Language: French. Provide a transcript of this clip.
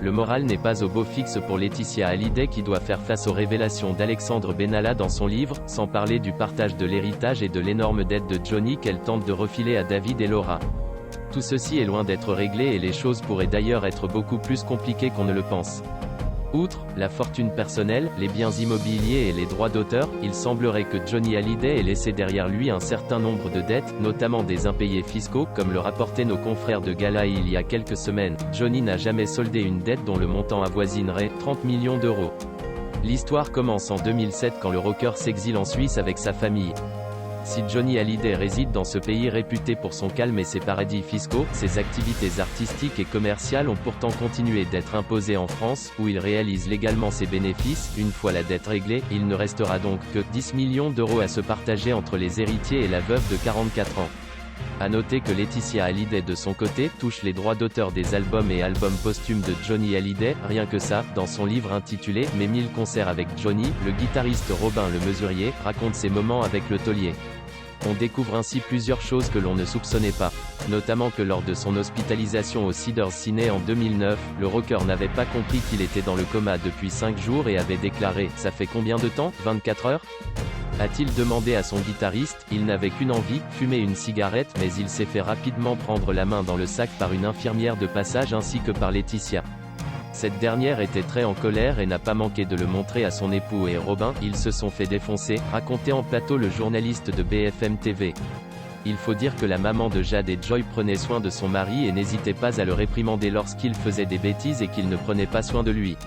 Le moral n'est pas au beau fixe pour Laetitia Hallyday qui doit faire face aux révélations d'Alexandre Benalla dans son livre, sans parler du partage de l'héritage et de l'énorme dette de Johnny qu'elle tente de refiler à David et Laura. Tout ceci est loin d'être réglé et les choses pourraient d'ailleurs être beaucoup plus compliquées qu'on ne le pense. Outre la fortune personnelle, les biens immobiliers et les droits d'auteur, il semblerait que Johnny Hallyday ait laissé derrière lui un certain nombre de dettes, notamment des impayés fiscaux, comme le rapportaient nos confrères de Gala il y a quelques semaines. Johnny n'a jamais soldé une dette dont le montant avoisinerait 30 millions d'euros. L'histoire commence en 2007 quand le rocker s'exile en Suisse avec sa famille. Si Johnny Hallyday réside dans ce pays réputé pour son calme et ses paradis fiscaux, ses activités artistiques et commerciales ont pourtant continué d'être imposées en France, où il réalise légalement ses bénéfices. Une fois la dette réglée, il ne restera donc que 10 millions d'euros à se partager entre les héritiers et la veuve de 44 ans. A noter que Laetitia Hallyday de son côté, touche les droits d'auteur des albums et albums posthumes de Johnny Hallyday. Rien que ça, dans son livre intitulé « Mes 1000 concerts avec Johnny », le guitariste Robin Le Mesurier raconte ses moments avec le taulier. On découvre ainsi plusieurs choses que l'on ne soupçonnait pas. Notamment que lors de son hospitalisation au Cedars Ciné en 2009, le rocker n'avait pas compris qu'il était dans le coma depuis 5 jours et avait déclaré « Ça fait combien de temps, 24 heures ?» a-t-il demandé à son guitariste. Il n'avait qu'une envie, fumer une cigarette, mais il s'est fait rapidement prendre la main dans le sac par une infirmière de passage ainsi que par Laetitia. Cette dernière était très en colère et n'a pas manqué de le montrer à son époux et Robin. Ils se sont fait défoncer, racontait en plateau le journaliste de BFM TV. Il faut dire que la maman de Jade et Joy prenait soin de son mari et n'hésitait pas à le réprimander lorsqu'il faisait des bêtises et qu'il ne prenait pas soin de lui.